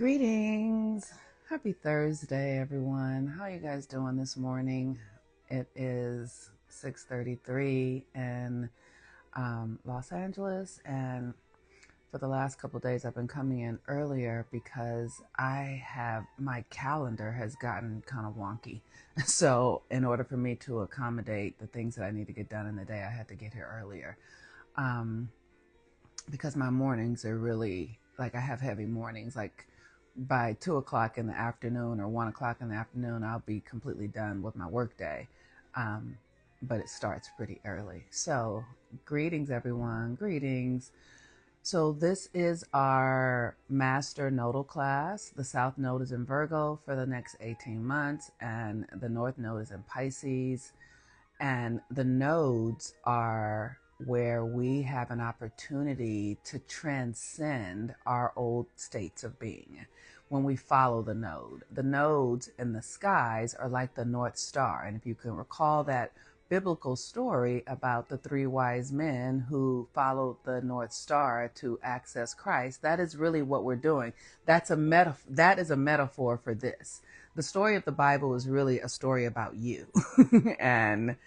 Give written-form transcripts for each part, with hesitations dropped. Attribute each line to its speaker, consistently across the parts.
Speaker 1: Greetings. Happy Thursday, everyone. How are you guys doing this morning? It is 6:33 in Los Angeles, and for the last couple of days I've been coming in earlier because my calendar has gotten kind of wonky. So in order for me to accommodate the things that I need to get done in the day, I had to get here earlier. Because my mornings are really, like, I have heavy mornings. Like by 2 o'clock in the afternoon or 1 o'clock in the afternoon, I'll be completely done with my work day. But it starts pretty early. So greetings, everyone. Greetings. So this is our master nodal class. The South Node is in Virgo for the next 18 months, and the North Node is in Pisces. And the nodes are where we have an opportunity to transcend our old states of being when we follow the node. The nodes in the skies are like the North Star. And if you can recall that biblical story about the three wise men who followed the North Star to access Christ, that is really what we're doing. That is a metaphor for this. The story of the Bible is really a story about you. And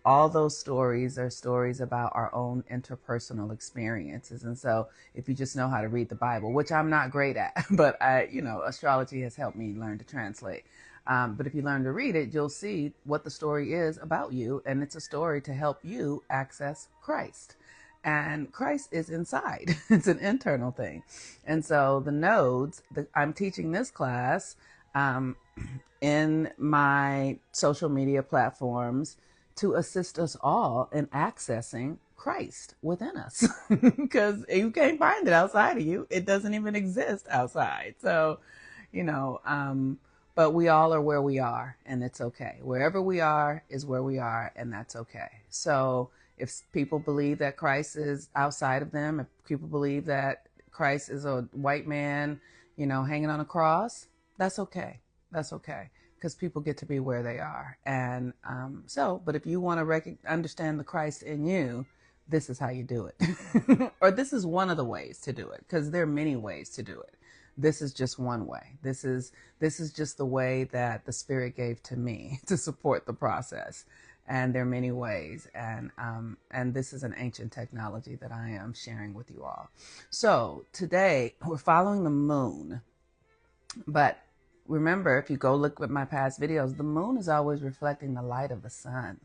Speaker 1: all those stories are stories about our own interpersonal experiences. And so if you just know how to read the Bible, which I'm not great at, but astrology has helped me learn to translate. But if you learn to read it, you'll see what the story is about you. And it's a story to help you access Christ. And Christ is inside. It's an internal thing. And so the nodes, I'm teaching this class in my social media platforms to assist us all in accessing Christ within us, because you can't find it outside of you. It doesn't even exist outside. So, but we all are where we are, and it's okay. Wherever we are is where we are, and that's okay. So if people believe that Christ is outside of them, if people believe that Christ is a white man, hanging on a cross, that's okay. That's okay. Because people get to be where they are. And but if you want to understand the Christ in you, this is how you do it. Or this is one of the ways to do it, because there are many ways to do it. This is just one way. This is just the way that the Spirit gave to me to support the process. And there are many ways. And this is an ancient technology that I am sharing with you all. So today we're following the moon. But remember, if you go look at my past videos, the moon is always reflecting the light of the sun.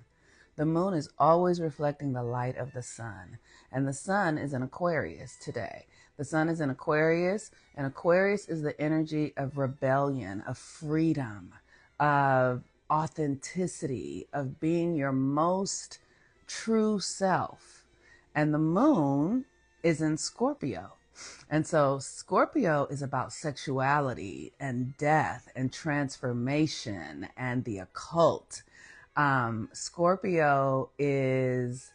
Speaker 1: The moon is always reflecting the light of the sun. And the sun is in Aquarius today. The sun is in Aquarius, and Aquarius is the energy of rebellion, of freedom, of authenticity, of being your most true self. And the moon is in Scorpio. And so Scorpio is about sexuality and death and transformation and the occult. Scorpio is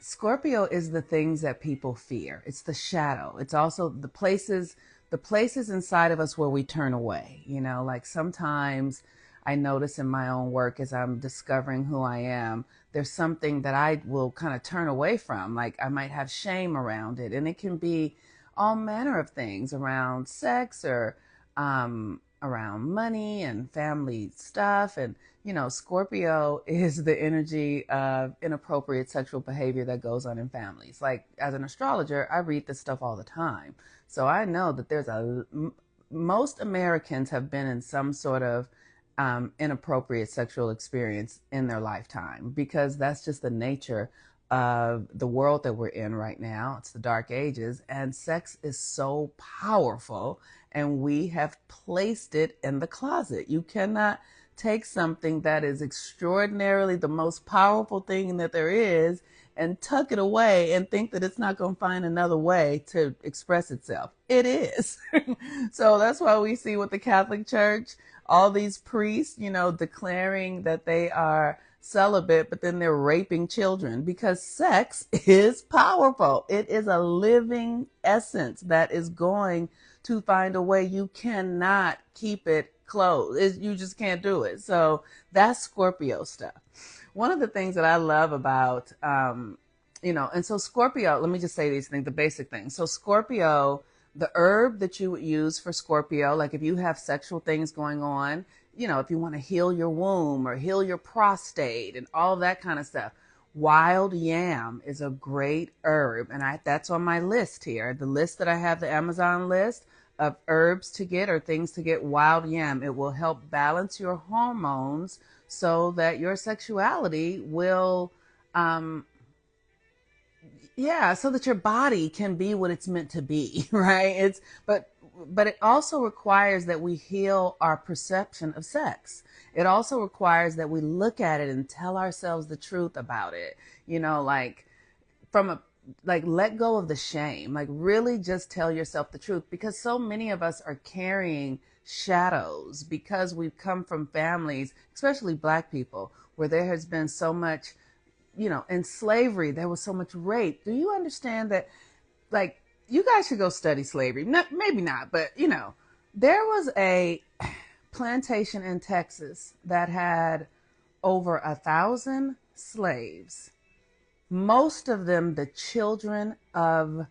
Speaker 1: the things that people fear. It's the shadow. It's also the places inside of us where we turn away. Like sometimes I notice in my own work as I'm discovering who I am, there's something that I will kind of turn away from. Like I might have shame around it, and it can be all manner of things around sex or around money and family stuff. And, Scorpio is the energy of inappropriate sexual behavior that goes on in families. Like as an astrologer, I read this stuff all the time. So I know that most Americans have been in some sort of inappropriate sexual experience in their lifetime, because that's just the nature of the world that we're in right now. It's the dark ages, and sex is so powerful, and we have placed it in the closet. You cannot take something that is extraordinarily the most powerful thing that there is and tuck it away and think that it's not going to find another way to express itself. It is. So that's why we see with the Catholic Church, all these priests, declaring that they are celibate, but then they're raping children, because sex is powerful. It is a living essence that is going to find a way. You cannot keep it closed. You just can't do it. So that's Scorpio stuff. One of the things that I love about, and so Scorpio, let me just say these things, the basic things. So Scorpio The herb that you would use for Scorpio, like if you have sexual things going on, if you want to heal your womb or heal your prostate and all that kind of stuff, wild yam is a great herb. And that's on my list here. The list that I have, the Amazon list of herbs to get or things to get, wild yam. It will help balance your hormones so that your sexuality will, so that your body can be what it's meant to be, right? But it also requires that we heal our perception of sex. It also requires that we look at it and tell ourselves the truth about it. Let go of the shame. Like really just tell yourself the truth, because so many of us are carrying shadows because we've come from families, especially Black people, where there has been so much, in slavery, there was so much rape. Do you understand that, you guys should go study slavery. Maybe not, but, there was a plantation in Texas that had over 1,000 slaves, most of them the children of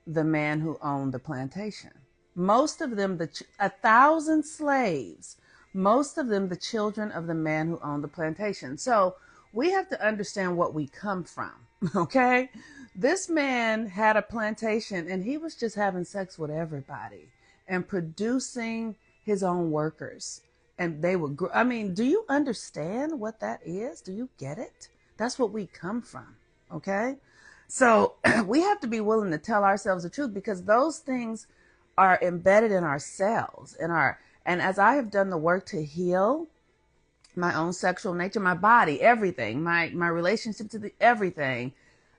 Speaker 1: the man who owned the plantation. Most of them, 1,000 slaves, most of them the children of the man who owned the plantation. So we have to understand what we come from, okay? This man had a plantation and he was just having sex with everybody and producing his own workers. And they would grow. I mean, do you understand what that is? Do you get it? That's what we come from, okay? So we have to be willing to tell ourselves the truth, because those things are embedded in our cells, and as I have done the work to heal my own sexual nature, my body, everything, my relationship to everything,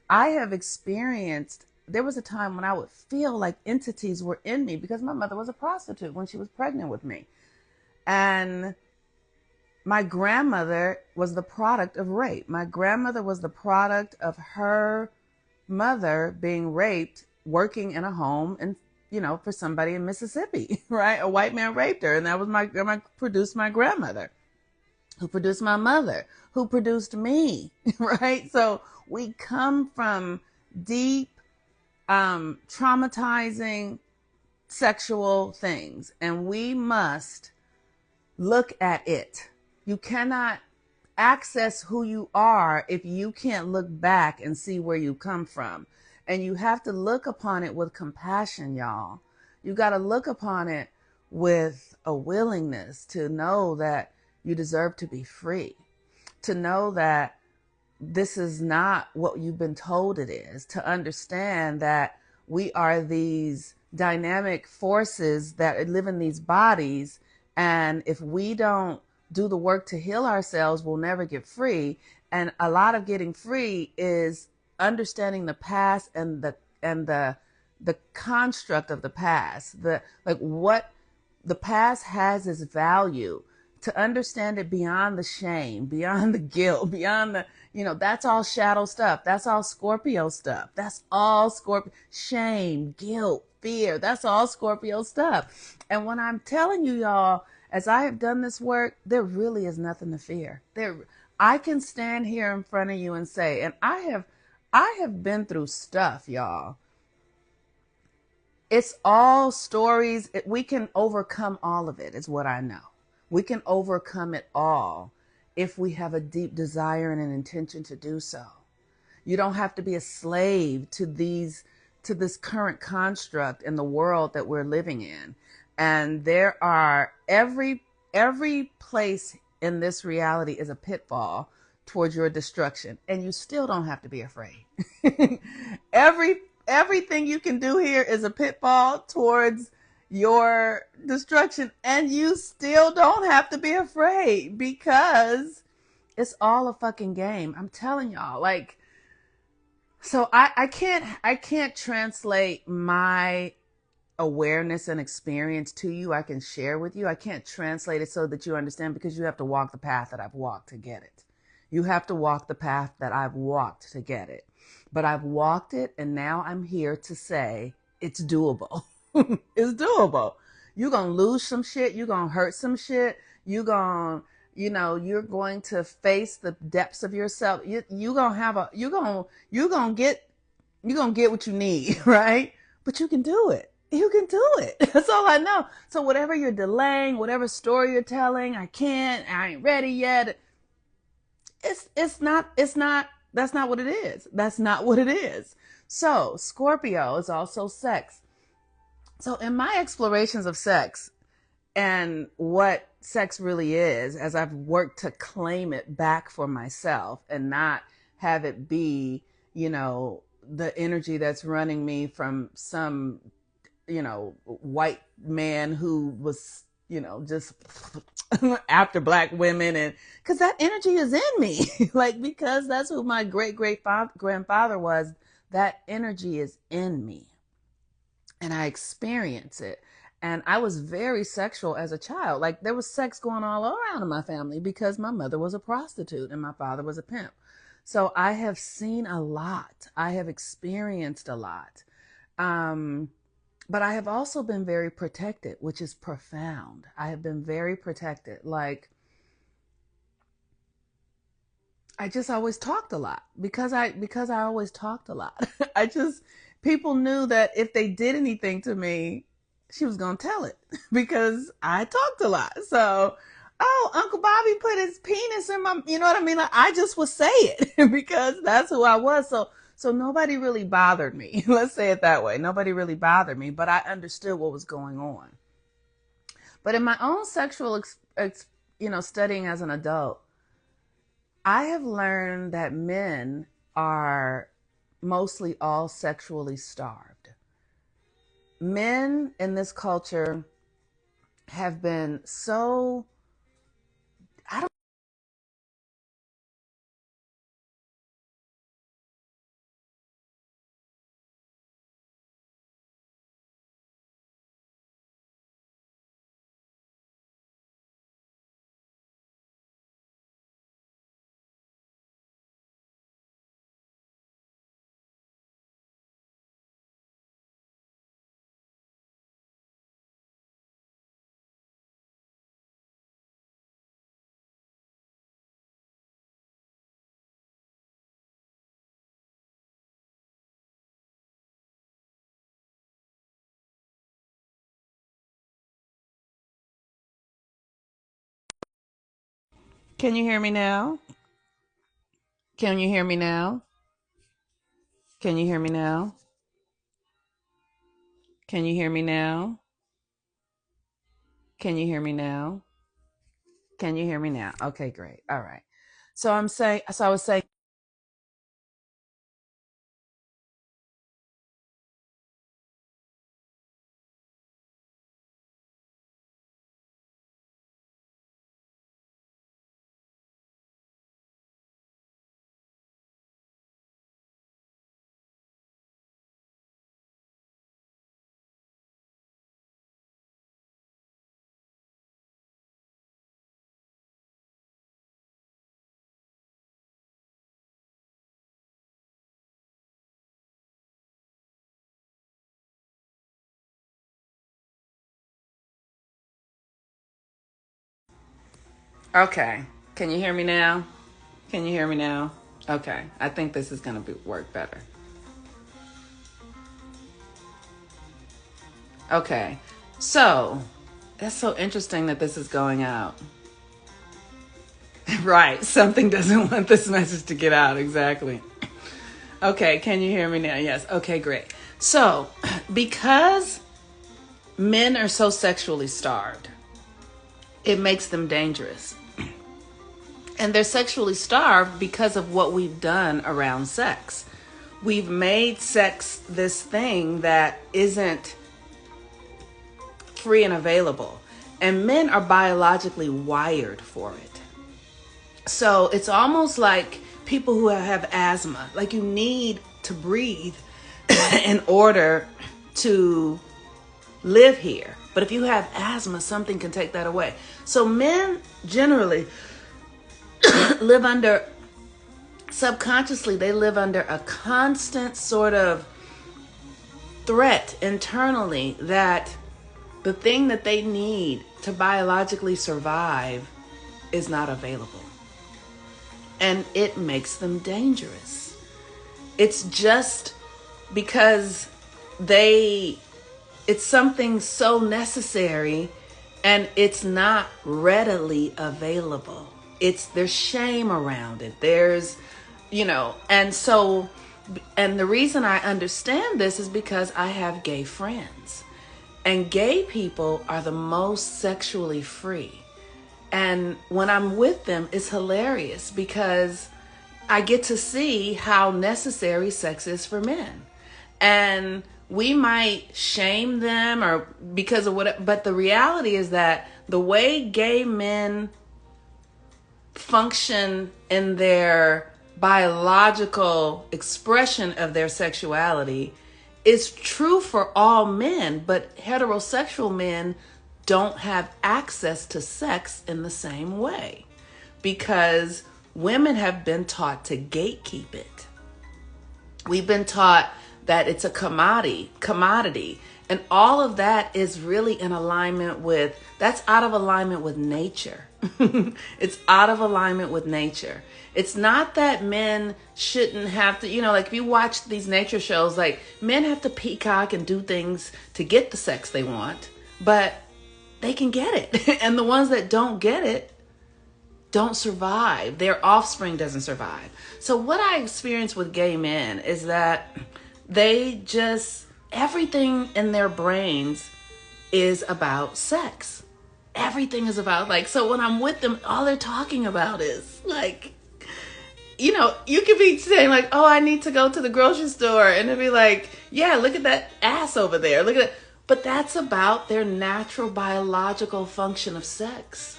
Speaker 1: I have experienced, there was a time when I would feel like entities were in me because my mother was a prostitute when she was pregnant with me. And my grandmother was the product of rape. My grandmother was the product of her mother being raped, working in a home and for somebody in Mississippi, right? A white man raped her. And that was my grandma produced my grandmother, who produced my mother, who produced me, right? So we come from deep, traumatizing sexual things, and we must look at it. You cannot access who you are if you can't look back and see where you come from. And you have to look upon it with compassion, y'all. You got to look upon it with a willingness to know that you deserve to be free, to know that this is not what you've been told it is, to understand that we are these dynamic forces that live in these bodies. And if we don't do the work to heal ourselves, we'll never get free. And a lot of getting free is understanding the past and the construct of the past, what the past has as value, to understand it beyond the shame, beyond the guilt, beyond the, that's all shadow stuff. That's all Scorpio stuff. That's all Scorpio, shame, guilt, fear. That's all Scorpio stuff. And when I'm telling you, y'all, as I have done this work, there really is nothing to fear. I can stand here in front of you and say, and I have been through stuff, y'all. It's all stories. We can overcome all of it, is what I know. We can overcome it all if we have a deep desire and an intention to do so. You don't have to be a slave to this current construct in the world that we're living in. And there are every place in this reality is a pitfall towards your destruction, and you still don't have to be afraid. Everything you can do here is a pitfall towards your destruction, and you still don't have to be afraid, because it's all a fucking game. I'm telling y'all, so I can't translate my awareness and experience to you. I can share with you. I can't translate it so that you understand, because you have to walk the path that I've walked to get it. You have to walk the path that I've walked to get it. But I've walked it, and now I'm here to say it's doable. It's doable. You're going to lose some shit. You're going to hurt some shit. You're going to face the depths of yourself. You're going to get what you need, right? But you can do it. you can do it. That's all I know. So whatever you're delaying, whatever story you're telling, I ain't ready yet. It's not that's not what it is. That's not what it is. So Scorpio is also sex. So in my explorations of sex and what sex really is, as I've worked to claim it back for myself and not have it be, the energy that's running me from some, white man who was, just after black women, and because that energy is in me, like, because that's who my great grandfather was. That energy is in me and I experience it. And I was very sexual as a child. Like, there was sex going all around in my family because my mother was a prostitute and my father was a pimp. So I have seen a lot. I have experienced a lot. But I have also been very protected, which is profound. I have been very protected. Like, I just always talked a lot because I always talked a lot. I just People knew that if they did anything to me, she was gonna tell it because I talked a lot. So, oh, Uncle Bobby put his penis in my, you know what I mean? Like, I just would say it because that's who I was. So nobody really bothered me. Let's say it that way. Nobody really bothered me, but I understood what was going on. But in my own sexual, studying as an adult, I have learned that men are mostly all sexually starved. Men in this culture have been so, I don't. Can you hear me now? Can you hear me now? Can you hear me now? Can you hear me now? Can you hear me now? Can you hear me now? Okay, great. All right. So I was saying, okay. Can you hear me now? Can you hear me now? Okay. I think this is going to work better. Okay. So, that's so interesting that this is going out. Right. Something doesn't want this message to get out. Exactly. Okay. Can you hear me now? Yes. Okay, great. So, because men are so sexually starved, it makes them dangerous. And they're sexually starved because of what we've done around sex. We've made sex this thing that isn't free and available. And men are biologically wired for it. So it's almost like people who have asthma. Like, you need to breathe in order to live here. But if you have asthma, something can take that away. So men generally live under, subconsciously, they live under a constant sort of threat internally that the thing that they need to biologically survive is not available. And it makes them dangerous. It's just because they it's something so necessary, and it's not readily available. There's shame around it. There's, and so, and the reason I understand this is because I have gay friends, and gay people are the most sexually free. And when I'm with them, it's hilarious because I get to see how necessary sex is for men. And we might shame them or because of what, but the reality is that the way gay men function in their biological expression of their sexuality is true for all men, but heterosexual men don't have access to sex in the same way because women have been taught to gatekeep it. We've been taught that it's a commodity. And all of that is really in alignment with, that's out of alignment with nature. It's out of alignment with nature. It's not that men shouldn't have to, like if you watch these nature shows, like men have to peacock and do things to get the sex they want, but they can get it. And the ones that don't get it don't survive. Their offspring doesn't survive. So what I experience with gay men is that they just, everything in their brains is about sex. Everything is about so when I'm with them, all they're talking about is you could be saying oh, I need to go to the grocery store. And they'll be like, yeah, look at that ass over there. Look at it. But that's about their natural biological function of sex.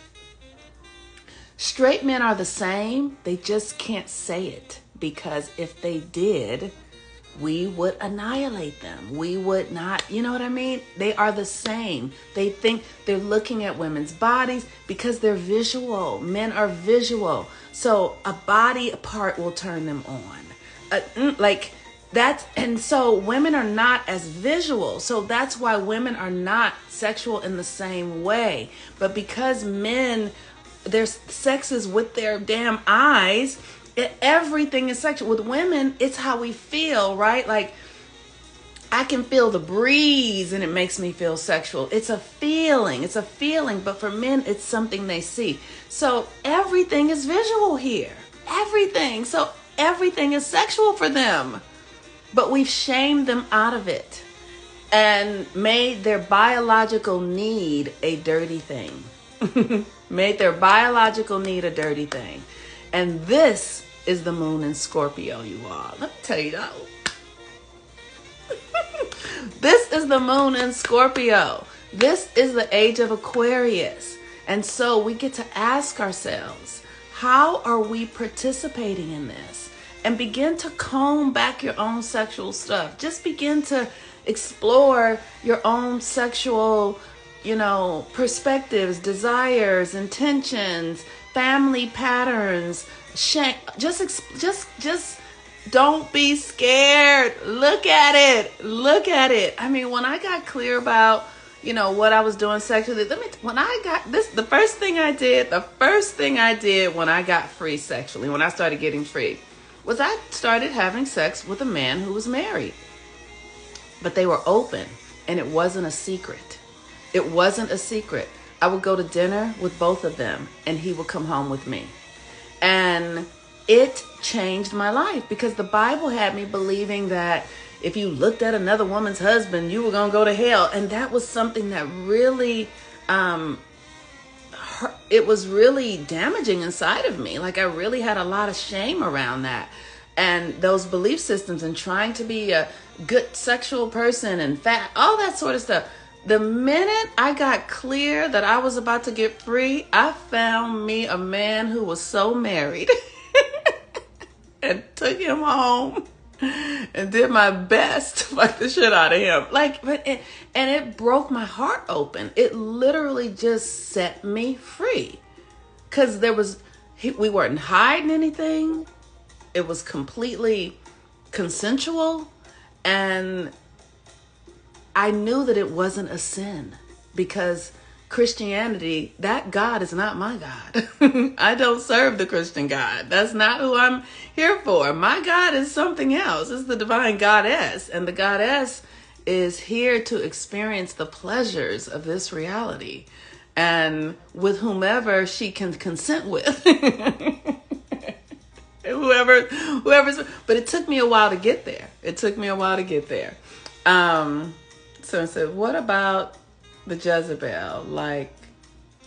Speaker 1: Straight men are the same. They just can't say it because if they did, we would annihilate them. We would not, you know what I mean? They are the same. They think they're looking at women's bodies because they're visual. Men are visual. So a body part will turn them on. And so women are not as visual. So that's why women are not sexual in the same way. But because men, their sex is with their damn eyes, everything is sexual. With women, it's how we feel, right? I can feel the breeze and it makes me feel sexual. It's a feeling. But for men, it's something they see. So everything is visual here. Everything. So everything is sexual for them. But we've shamed them out of it and made their biological need a dirty thing. Made their biological need a dirty thing. And this is the moon in Scorpio, you all. Let me tell you that. This is the moon in Scorpio. This is the age of Aquarius. And so we get to ask ourselves, how are we participating in this? And begin to comb back your own sexual stuff. Just begin to explore your own sexual, perspectives, desires, intentions, family patterns. Shame. Just don't be scared. Look at it. I mean, when I got clear about, what I was doing sexually, the first thing I did when I got free sexually, when I started getting free, was I started having sex with a man who was married. But they were open, and it wasn't a secret. I would go to dinner with both of them, and he would come home with me. And it changed my life because the Bible had me believing that if you looked at another woman's husband, you were going to go to hell. And that was something that really, it was really damaging inside of me. I really had a lot of shame around that. And those belief systems and trying to be a good sexual person and fat, all that sort of stuff. The minute I got clear that I was about to get free, I found me a man who was so married and took him home and did my best to fuck the shit out of him. And it broke my heart open. It literally just set me free. Because we weren't hiding anything. It was completely consensual. And I knew that it wasn't a sin because Christianity, that God is not my God. I don't serve the Christian God. That's not who I'm here for. My God is something else. It's the divine goddess. And the goddess is here to experience the pleasures of this reality, and with whomever she can consent with. whoever's, but it took me a while to get there. So I said, what about the Jezebel? Like,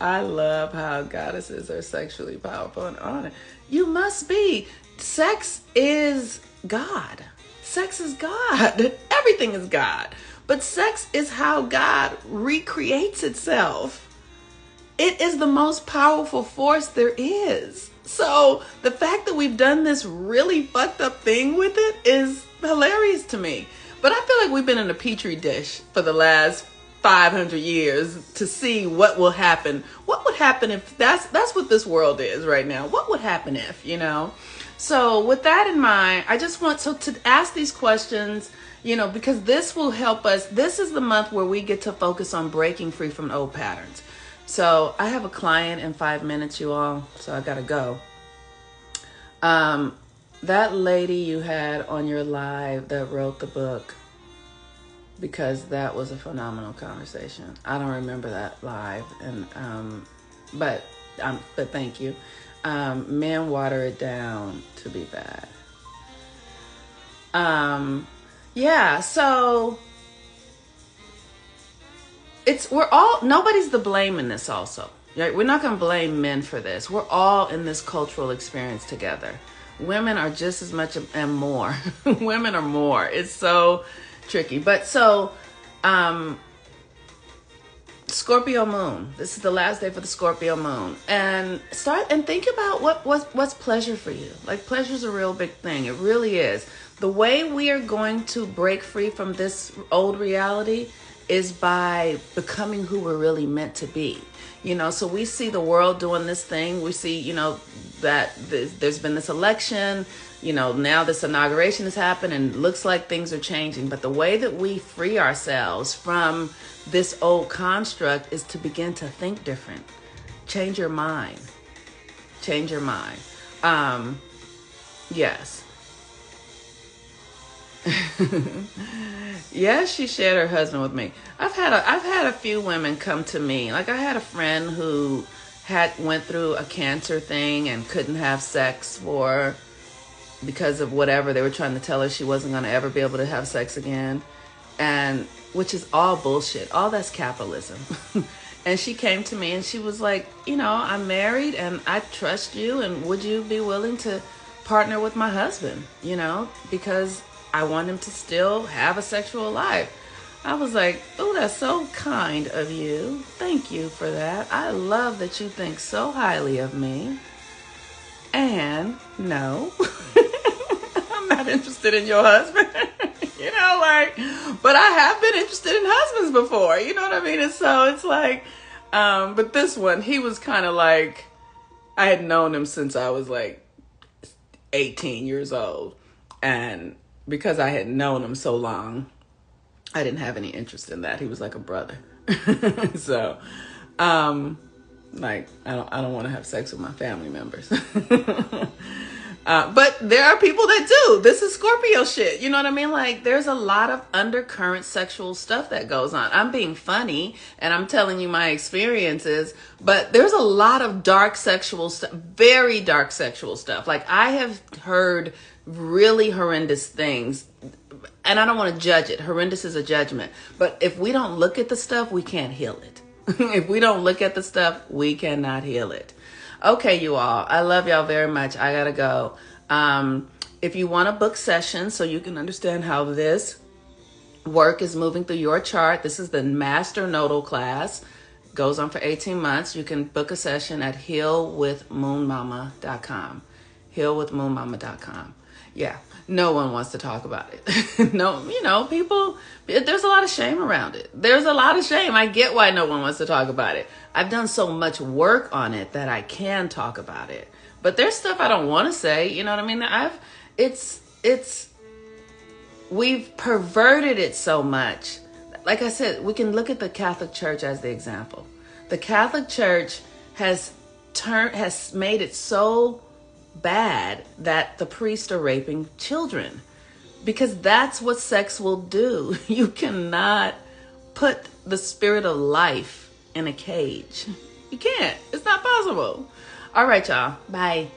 Speaker 1: I love how goddesses are sexually powerful and honored. You must be. Sex is God. Sex is God. Everything is God. But sex is how God recreates itself. It is the most powerful force there is. So the fact that we've done this really fucked up thing with it is hilarious to me. But I feel like we've been in a petri dish for the last 500 years to see what will happen. What would happen if that's what this world is right now? What would happen if, So with that in mind, I just want to ask these questions, because this will help us. This is the month where we get to focus on breaking free from old patterns. So I have a client in 5 minutes, you all, so I gotta go. That lady you had on your live that wrote the book, because that was a phenomenal conversation. I don't remember that live, and but thank you. Men water it down to be bad. Yeah, so nobody's to blame in this also. Right? We're not going to blame men for this. We're all in this cultural experience together. Women are just as much and more. Women are more. It's so tricky. But so, Scorpio moon. This is the last day for the Scorpio moon. And start and think about what's pleasure for you. Like, pleasure's a real big thing. It really is. The way we are going to break free from this old reality is by becoming who we're really meant to be. So we see the world doing this thing. We see, that there's been this election, now this inauguration has happened and looks like things are changing. But the way that we free ourselves from this old construct is to begin to think different. Change your mind. Yes. Yes, she shared her husband with me. I've had a few women come to me. Like, I had a friend who went through a cancer thing and couldn't have sex because of whatever they were trying to tell her. She wasn't going to ever be able to have sex again, and which is all bullshit. All that's capitalism. And she came to me and she was like, I'm married and I trust you, and would you be willing to partner with my husband? Because I want him to still have a sexual life. I was like, oh, that's so kind of you. Thank you for that. I love that you think so highly of me. And no, I'm not interested in your husband. But I have been interested in husbands before. You know what I mean? And so it's like, but this one, he was kind of like, I had known him since I was like 18 years old. And because I had known him so long, I didn't have any interest in that. He was like a brother. So, I don't want to have sex with my family members. But there are people that do. This is Scorpio shit. You know what I mean? Like, there's a lot of undercurrent sexual stuff that goes on. I'm being funny and I'm telling you my experiences, but there's a lot of dark sexual stuff, very dark sexual stuff. Like, I have heard really horrendous things, and I don't want to judge it. Horrendous is a judgment. But if we don't look at the stuff, we can't heal it. If we don't look at the stuff, we cannot heal it. Okay, you all. I love y'all very much. I gotta go. If you want to book sessions so you can understand how this work is moving through your chart, this is the Master Nodal class. Goes on for 18 months. You can book a session at healwithmoonmama.com. Healwithmoonmama.com. Yeah, no one wants to talk about it. No, people, there's a lot of shame around it. There's a lot of shame. I get why no one wants to talk about it. I've done so much work on it that I can talk about it. But there's stuff I don't want to say. You know what I mean? We've perverted it so much. Like I said, we can look at the Catholic Church as the example. The Catholic Church has made it so bad that the priests are raping children. because that's what sex will do. You cannot put the spirit of life in a cage. You can't. It's not possible. All right, y'all. Bye.